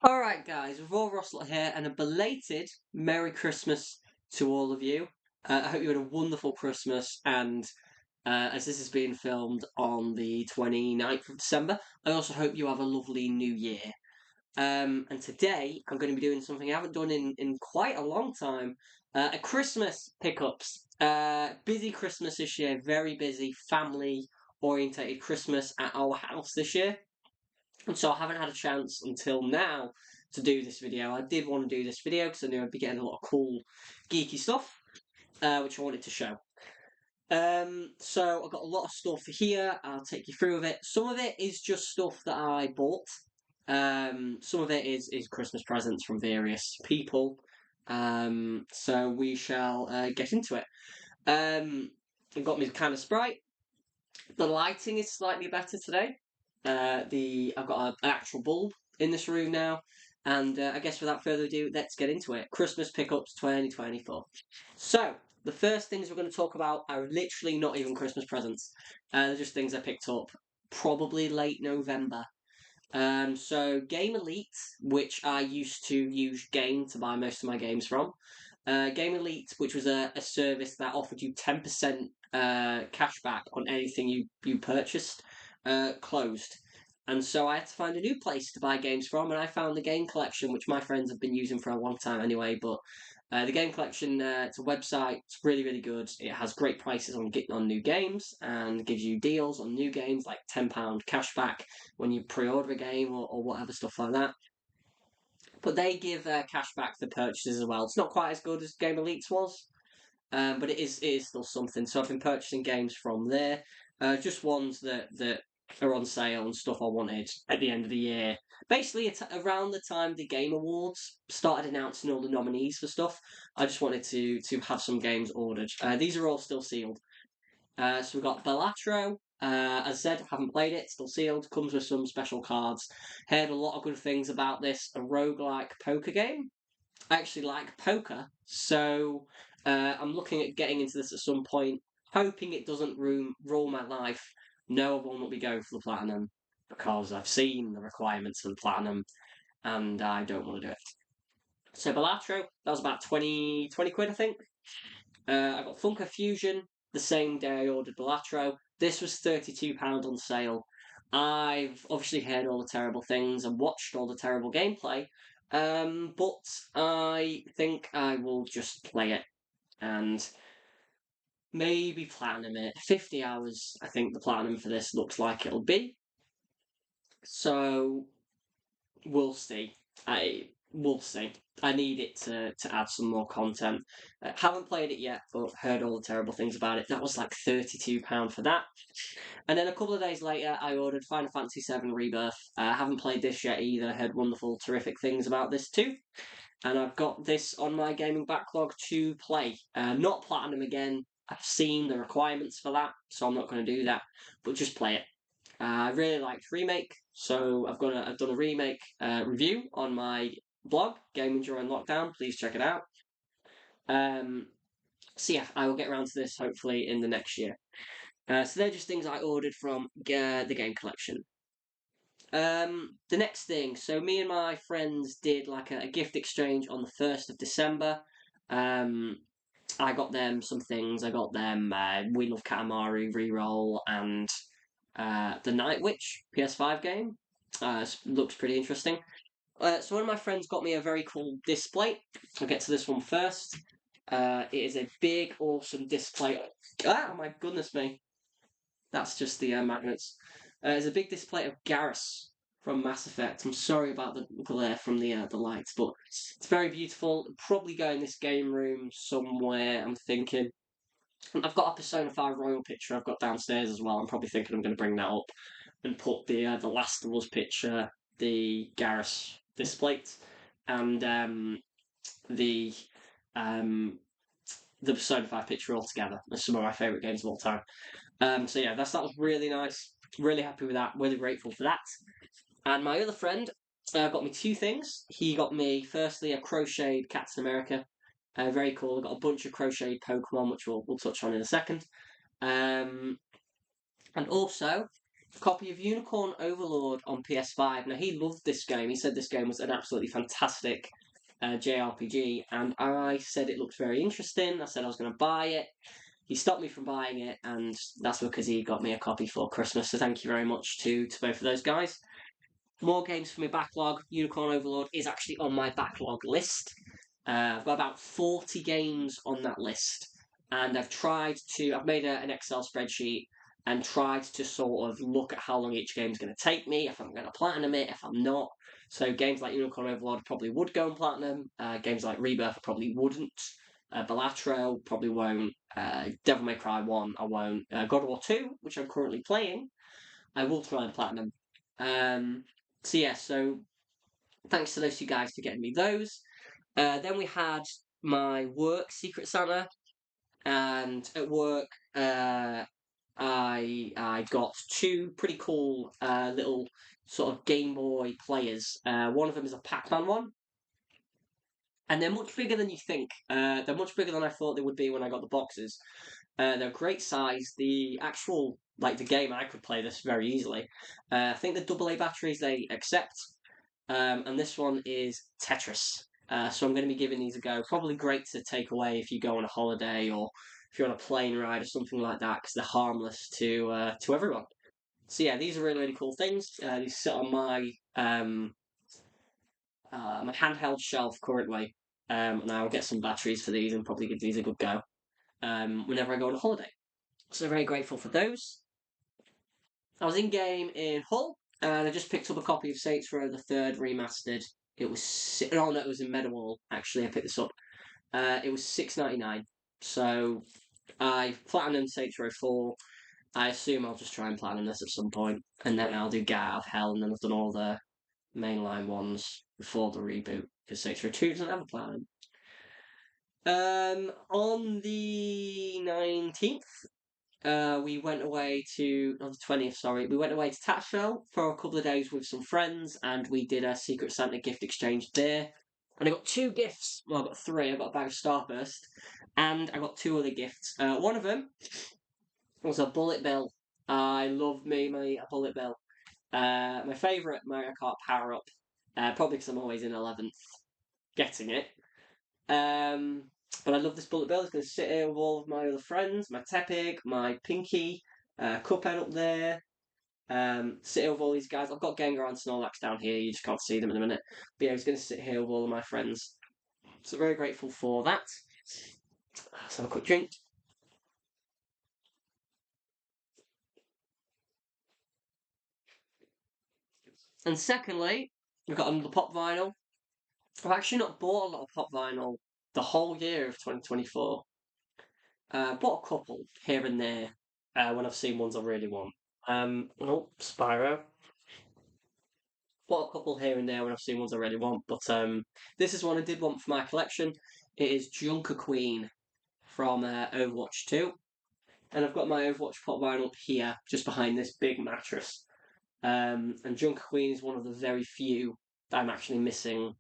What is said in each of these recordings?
Alright guys, Raw Rosslot here and a belated Merry Christmas to all of you. I hope you had a wonderful Christmas and as this is being filmed on the 29th of December, I also hope you have a lovely new year. And today I'm going to be doing something I haven't done in quite a long time. A Christmas pickups. Busy Christmas this year, very busy, family orientated Christmas at our house this year. And so I haven't had a chance until now to do this video. I did want to do this video because I knew I'd be getting a lot of cool, geeky stuff, which I wanted to show. So I've got a lot of stuff here. I'll take you through with it. Some of it is just stuff that I bought. Some of it is Christmas presents from various people. So we shall get into it. I've got me kind of Sprite. The lighting is slightly better today. I've got an actual bulb in this room now, and I guess without further ado, let's get into it. Christmas pickups 2024. So the first things we're going to talk about are literally not even Christmas presents. They're just things I picked up probably late November. So Game Elite, which I used to use Game to buy most of my games from. Game Elite, which was a service that offered you 10% cash back on anything you purchased, closed. And so I had to find a new place to buy games from, and I found the Game Collection, which my friends have been using for a long time anyway. But the Game Collection, it's a website. It's really, really good. It has great prices on getting on new games and gives you deals on new games like £10 cash back when you pre-order a game or whatever stuff like that. But they give cash back for purchases as well. It's not quite as good as Game Elite's was, but it is still something. So I've been purchasing games from there, just ones that are on sale and stuff I wanted at the end of the year. Basically, it's around the time the Game Awards started announcing all the nominees for stuff. I just wanted to have some games ordered. These are all still sealed. So we've got Balatro. As I said, haven't played it, still sealed, comes with some special cards. Heard a lot of good things about this, a roguelike poker game. I actually like poker, so I'm looking at getting into this at some point, hoping it doesn't rule my life. No, I will not be going for the platinum, because I've seen the requirements of the platinum, and I don't want to do it. So Balatro, that was about 20 quid, I think. I got Funko Fusion the same day I ordered Balatro. This was £32 on sale. I've obviously heard all the terrible things and watched all the terrible gameplay, but I think I will just play it and maybe platinum it. 50 hours, I think the platinum for this looks like it'll be. So we'll see. We'll see. I need it to add some more content. Haven't played it yet, but heard all the terrible things about it. That was like £32 for that. And then a couple of days later, I ordered Final Fantasy VII Rebirth. I haven't played this yet either. Heard wonderful, terrific things about this too. And I've got this on my gaming backlog to play. Not platinum again. I've seen the requirements for that, so I'm not going to do that. But just play it. I really liked Remake, so I've done a Remake review on my blog, Gaming During Lockdown. Please check it out. So yeah, I will get around to this hopefully in the next year. So they're just things I ordered from the Game Collection. The next thing, so me and my friends did like a gift exchange on the 1st of December. I got them some things. I got them We Love Katamari Reroll and the Night Witch PS5 game. Looks pretty interesting. So one of my friends got me a very cool display. I'll get to this one first. It is a big, awesome display. Ah, my goodness me. That's just the magnets. It's a big display of Garrus from Mass Effect. I'm sorry about the glare from the lights, but it's very beautiful. Probably go in this game room somewhere, I'm thinking. I've got a Persona 5 Royal picture I've got downstairs as well. I'm probably thinking I'm going to bring that up and put the Last of Us picture, the Garrus display, and the Persona 5 picture all together. That's some of my favourite games of all time. So yeah, that was really nice. Really happy with that. Really grateful for that. And my other friend got me two things. He got me firstly a crocheted Captain America. Very cool. I got a bunch of crocheted Pokemon, which we'll touch on in a second. And also copy of Unicorn Overlord on PS5. Now, he loved this game. He said this game was an absolutely fantastic JRPG, and I said it looked very interesting. I said I was going to buy it. He stopped me from buying it, and that's because he got me a copy for Christmas. So thank you very much to both of those guys. More games for my backlog. Unicorn Overlord is actually on my backlog list. I've got about 40 games on that list, and I've made an Excel spreadsheet and tried to sort of look at how long each game's going to take me, if I'm going to platinum it, if I'm not. So games like Unicorn Overlord probably would go on platinum. Games like Rebirth probably wouldn't. Balatro probably won't. Devil May Cry 1 I won't. God of War 2, which I'm currently playing, I will try and platinum. So yeah, so thanks to those two guys for getting me those. Then we had my work Secret Santa, and at work, I got two pretty cool little sort of Game Boy players. One of them is a Pac-Man one, and they're much bigger than you think. They're much bigger than I thought they would be when I got the boxes. They're great size. The actual the game, I could play this very easily. I think the AA batteries they accept, and this one is Tetris. So I'm going to be giving these a go. Probably great to take away if you go on a holiday or if you're on a plane ride or something like that, because they're harmless to everyone. So yeah, these are really cool things. These sit on my handheld shelf currently, and I'll get some batteries for these and probably give these a good go whenever I go on a holiday. So very grateful for those. I was in game in Hull, and I just picked up a copy of Saints Row the Third remastered. It was no, it was in Meadowhall. Actually, I picked this up. It was $6.99. So I platinumed Saints Row 4. I assume I'll just try and platinum this at some point, and then I'll do Get Out of Hell, and then I've done all the mainline ones before the reboot because Saints Row 2 doesn't have a platinum. On the 19th, we went away to on the 20th. Sorry, we went away to Tatchville for a couple of days with some friends, and we did a Secret Santa gift exchange there. And I got two gifts. Well, I got three. I got a bag of Starburst, and I got two other gifts. One of them was a Bullet Bill. I love me a Bullet Bill. My favourite Mario Kart power up. Probably because I'm always in 11th getting it. But I love this Bullet Bill. It's going to sit here with all of my other friends, my Tepig, my Pinky, Cuphead up there. Sit here with all these guys. I've got Gengar and Snorlax down here. You just can't see them in a minute. But yeah, I was going to sit here with all of my friends. So very grateful for that. Let's have a quick drink. And secondly, we've got another pop vinyl. I've actually not bought a lot of pop vinyl the whole year of 2024. Bought a couple here and there when I've seen ones I really want. Spyro. Bought a couple here and there when I've seen ones I really want, but this is one I did want for my collection. It is Junker Queen from Overwatch 2. And I've got my Overwatch pop vinyl here, just behind this big mattress. And Junker Queen is one of the very few that I'm actually missing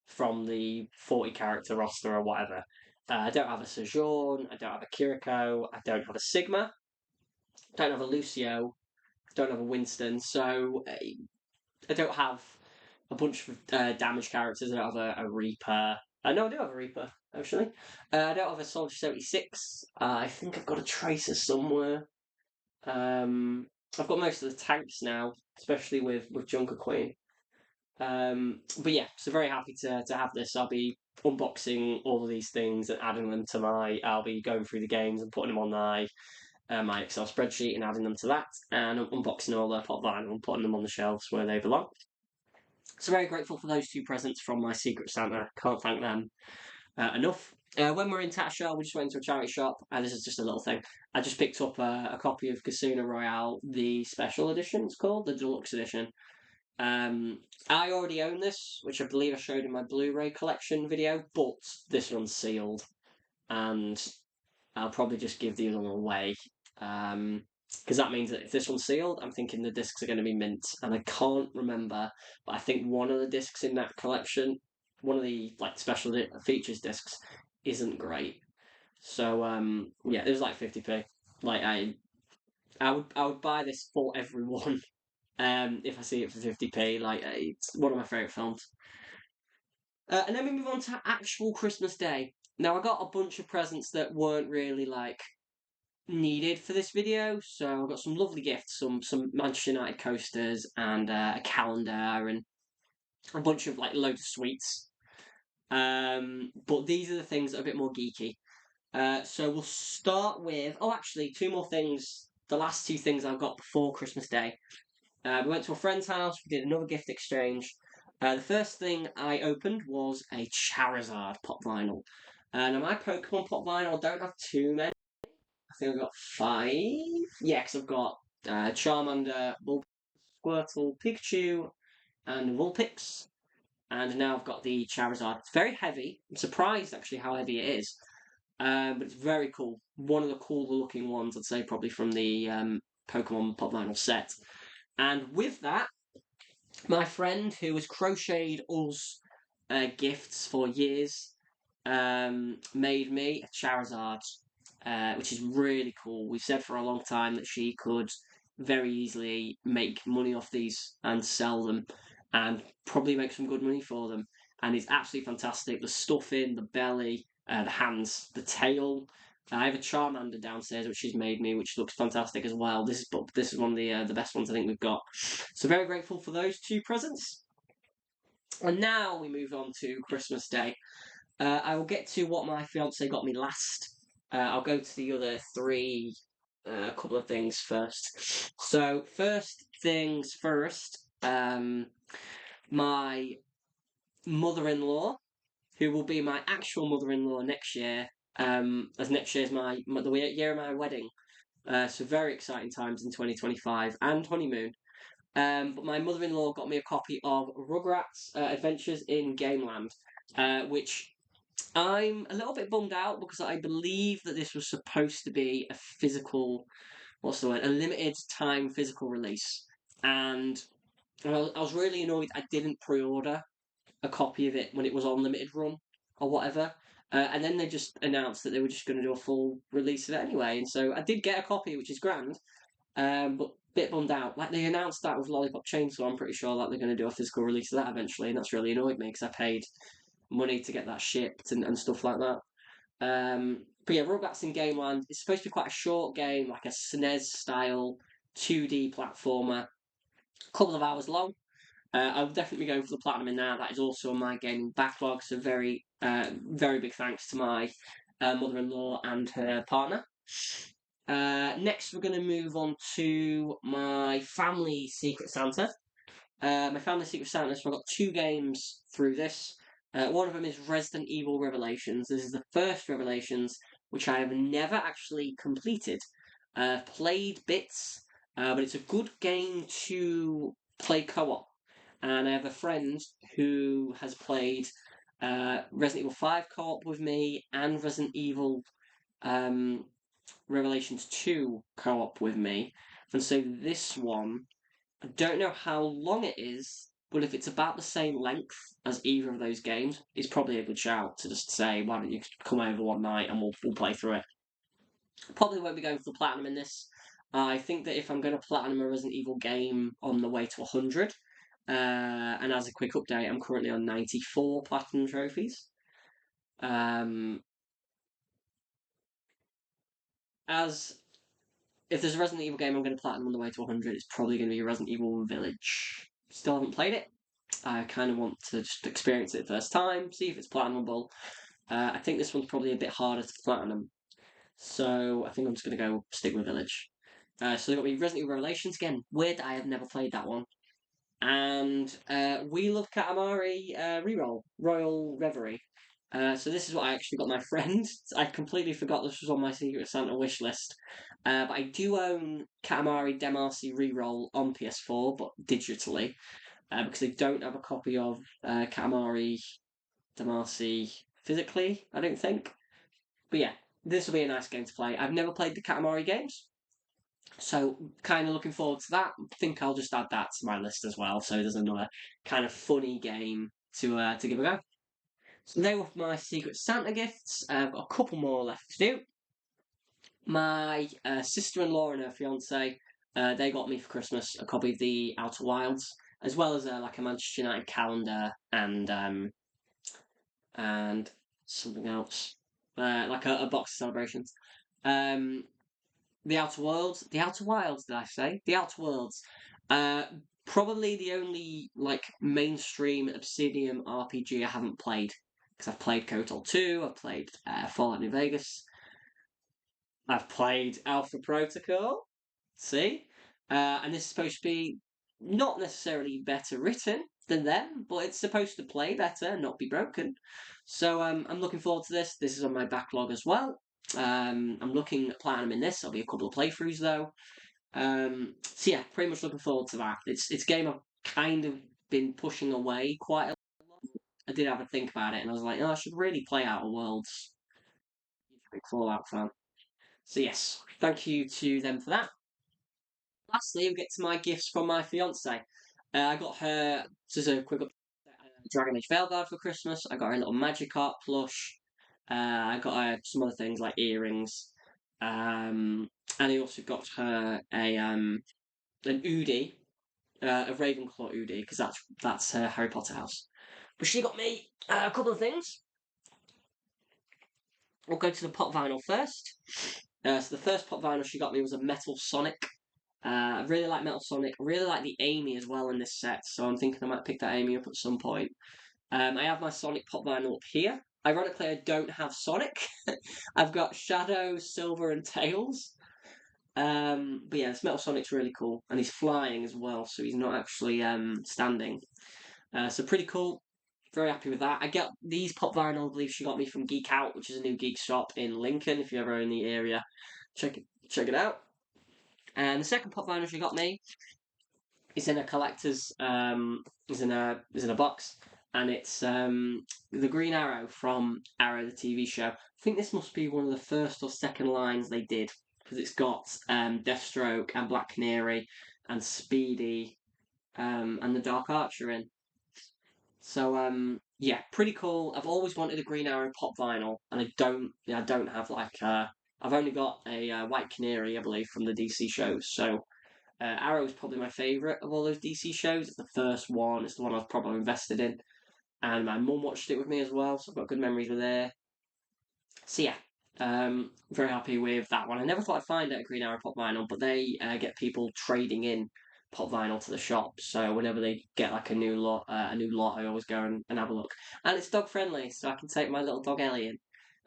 from the 40 character roster or whatever. I don't have a Sojourn, I don't have a Kiriko, I don't have a Sigma, I don't have a Lucio, I don't have a Winston, so I don't have a bunch of damage characters. I don't have a Reaper. No, I do have a Reaper, actually. I don't have a Soldier 76. I think I've got a Tracer somewhere. I've got most of the tanks now, especially with Junker Queen. But yeah, so very happy to have this. I'll be unboxing all of these things and adding them to I'll be going through the games and putting them on my Excel spreadsheet and adding them to that, and unboxing all the pop vinyl and putting them on the shelves where they belong. So very grateful for those two presents from my Secret Santa. Can't thank them enough. When we're in Tatshell, we just went to a charity shop, and this is just a little thing. I just picked up a copy of Casino Royale, the special edition, it's called, the deluxe edition. I already own this, which I believe I showed in my Blu-ray collection video, but this one's sealed, and I'll probably just give the other one away. Because that means that if this one's sealed, I'm thinking the discs are going to be mint, and I can't remember, but I think one of the discs in that collection, one of the special features discs, isn't great. So yeah, it was like 50p. I would buy this for everyone. If I see it for 50p, like it's one of my favourite films. And then we move on to actual Christmas Day. Now I got a bunch of presents that weren't really like needed for this video, so I got some lovely gifts, some Manchester United coasters and a calendar and a bunch of like loads of sweets. But these are the things that are a bit more geeky. So we'll start with. Oh, actually, two more things. The last two things I've got before Christmas Day. We went to a friend's house. We did another gift exchange. The first thing I opened was a Charizard pop vinyl. Now my Pokemon pop vinyl don't have too many. I think I've got 5. Yeah, because I've got Charmander, Bulbasaur, Squirtle, Pikachu, and Vulpix. And now I've got the Charizard. It's very heavy. I'm surprised actually how heavy it is. But it's very cool. One of the cooler looking ones, I'd say, probably from the Pokemon Pop Vinyl set. And with that, my friend who has crocheted us gifts for years made me a Charizard, which is really cool. We've said for a long time that she could very easily make money off these and sell them and probably make some good money for them. And it's absolutely fantastic. The stuffing, the belly, the hands, the tail. I have a Charmander downstairs which she's made me, which looks fantastic as well. This is one of the best ones I think we've got. So very grateful for those two presents. And now we move on to Christmas Day. I will get to what my fiance got me last. I'll go to the other three couple of things first. So first things first, my mother-in-law, who will be my actual mother-in-law next year, as next year is the year of my wedding. So very exciting times in 2025 and honeymoon. But my mother-in-law got me a copy of Rugrats Adventures in Gameland, which I'm a little bit bummed out because I believe that this was supposed to be a physical, what's the word, a limited time physical release. And I was really annoyed I didn't pre-order a copy of it when it was on limited run or whatever. And then they just announced that they were just going to do a full release of it anyway. And so I did get a copy, which is grand, but bit bummed out. Like they announced that with Lollipop Chainsaw, I'm pretty sure that they're going to do a physical release of that eventually, and that's really annoyed me because I paid money to get that shipped and stuff like that. But yeah, Rugrats in Gameland. It's supposed to be quite a short game, like a SNES style 2D platformer, a couple of hours long. I'll definitely be going for the platinum in that. That is also on my gaming backlog. So very big thanks to my mother-in-law and her partner. Next, we're going to move on to my family Secret Santa. My family Secret Santa. So I've got 2 games through this. One of them is Resident Evil Revelations. This is the first Revelations, which I have never actually completed. Played bits, but it's a good game to play co-op. And I have a friend who has played Resident Evil 5 co-op with me and Resident Evil Revelations 2 co-op with me. And so this one, I don't know how long it is, but if it's about the same length as either of those games, it's probably a good shout to just say, why don't you come over one night and we'll play through it. Probably won't be going for the platinum in this. I think that if I'm going to platinum a Resident Evil game on the way to 100, and as a quick update, I'm currently on 94 platinum trophies. As if there's a Resident Evil game I'm going to platinum on the way to 100, it's probably going to be Resident Evil Village. Still haven't played it. I kind of want to just experience it first time, see if it's platinumable. I think this one's probably a bit harder to platinum, so I think I'm just going to go stick with Village. So they've got me Resident Evil Revelations again. Weird, I have never played that one. And Wheel of Katamari Reroll, Royal Reverie. So this is what I actually got my friend. I completely forgot this was on my Secret Santa wish list. But I do own Katamari Damacy Reroll on PS4, but digitally, because they don't have a copy of Katamari Damacy physically, I don't think. But yeah, this will be a nice game to play. I've never played the Katamari games, so kind of looking forward to that. I think I'll just add that to my list as well. So there's another kind of funny game to give a go. So they were my Secret Santa gifts. I've got a couple more left to do. My sister-in-law and her fiance, they got me for Christmas a copy of the Outer Wilds, as well as like a Manchester United calendar and something else, like a box of celebrations. Um, the Outer Wilds, did I say? The Outer Worlds. Uh, Probably the only like mainstream Obsidian RPG I haven't played because I've played KOTOR 2, I've played Fallout New Vegas, I've played Alpha Protocol. See, and this is supposed to be not necessarily better written than them, but it's supposed to play better and not be broken. So I'm looking forward to this. This is on my backlog as well. I'm looking at platinum in this. There'll be a couple of playthroughs though. So yeah, pretty much looking forward to that. It's a game I've kind of been pushing away quite a lot. I did have a think about it, and I was like, oh, I should really play Outer Worlds. Big Fallout fan. So yes, thank you to them for that. Lastly, we get to my gifts from my fiance. I got her just a quick Dragon Age Veilguard for Christmas. I got her a little Magikarp plush. I got her some other things like earrings. And I also got her an Udi, a Ravenclaw Udi, because that's her Harry Potter house. But she got me a couple of things. We'll go to the pop vinyl first. So the first pop vinyl she got me was a Metal Sonic. I really like Metal Sonic. I really like the Amy as well in this set, so I'm thinking I might pick that Amy up at some point. I have my Sonic pop vinyl up here. Ironically, I don't have Sonic. I've got Shadow, Silver, and Tails. But yeah, this Metal Sonic's really cool, and he's flying as well, so he's not actually standing. So pretty cool. Very happy with that. I get these pop vinyl. I believe she got me from Geek Out, which is a new geek shop in Lincoln. If you're ever in the area, check it out. And the second pop vinyl she got me is in a collector's is in a box, and it's the Green Arrow from Arrow the TV show. I think this must be one of the first or second lines they did because it's got Deathstroke and Black Canary and Speedy and the Dark Archer in. So yeah, pretty cool. I've always wanted a Green Arrow pop vinyl, and I don't have like I've only got a White Canary, I believe, from the DC shows. So Arrow is probably my favourite of all those DC shows. It's the first one. It's the one I was probably invested in, and my mum watched it with me as well, so I've got good memories with her. So yeah, very happy with that one. I never thought I'd find a Green Arrow pop vinyl, but they get people trading in pop vinyl to the shop. So whenever they get like a new lot, I always go and have a look. And it's dog friendly, so I can take my little dog Ellie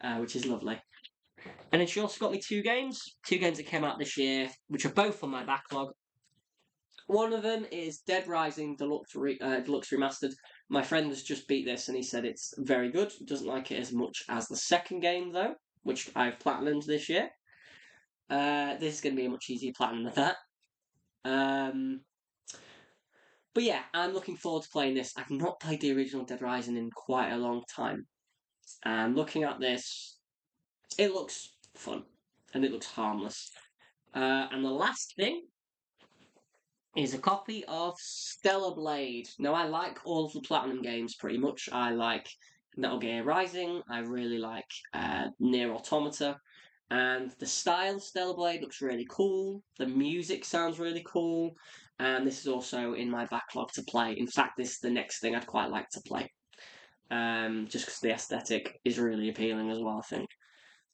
in, which is lovely. And then she also got me two games that came out this year, which are both on my backlog. One of them is Dead Rising Deluxe Remastered. My friend has just beat this and he said it's very good. Doesn't like it as much as the second game though, which I've platinumed this year. This is going to be a much easier platinum than that. Um, but yeah, I'm looking forward to playing this. I've not played the original Dead Rising in quite a long time. And looking at this, it looks fun and it looks harmless. And the last thing is a copy of Stellar Blade. Now, I like all of the Platinum games pretty much. I like Metal Gear Rising. I really like Nier Automata. And the style of Stellar Blade looks really cool. The music sounds really cool. And this is also in my backlog to play. In fact, this is the next thing I'd quite like to play. Just because the aesthetic is really appealing as well, I think.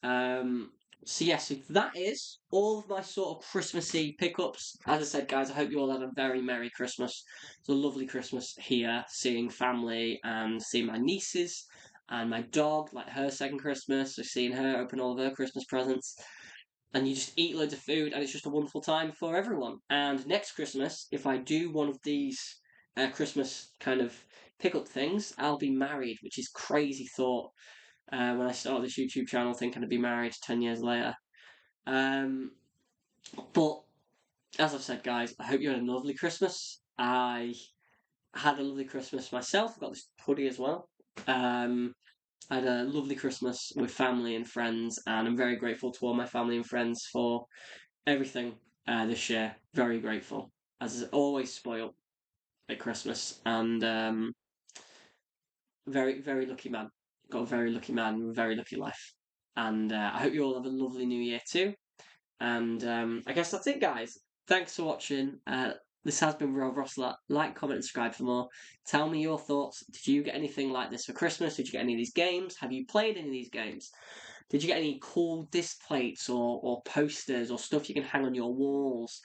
Um, so yeah, so that is all of my sort of Christmassy pickups. As I said, guys, I hope you all had a very Merry Christmas. It's a lovely Christmas here, seeing family and seeing my nieces and my dog, like her second Christmas, so seeing her open all of her Christmas presents. And you just eat loads of food, and it's just a wonderful time for everyone. And next Christmas, if I do one of these Christmas kind of pickup things, I'll be married, which is crazy thought when I started this YouTube channel thinking I'd be married 10 years later. Um, but as I've said, guys, I hope you had a lovely Christmas. I had a lovely Christmas myself. I've got this hoodie as well. I had a lovely Christmas with family and friends, and I'm very grateful to all my family and friends for everything this year. Very grateful. As always, spoiled at Christmas, and very, very lucky man. Got a very lucky man, very lucky life. And I hope you all have a lovely new year too. And I guess that's it, guys. Thanks for watching. This has been Real Rosler. Like, comment, and subscribe for more. Tell me your thoughts. Did you get anything like this for Christmas? Did you get any of these games? Have you played any of these games? Did you get any cool disc plates or posters or stuff you can hang on your walls?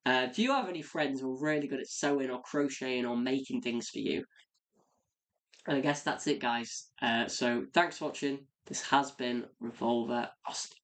Do you have any friends who are really good at sewing or crocheting or making things for you? And I guess that's it, guys. So thanks for watching. This has been Revolver Oscar.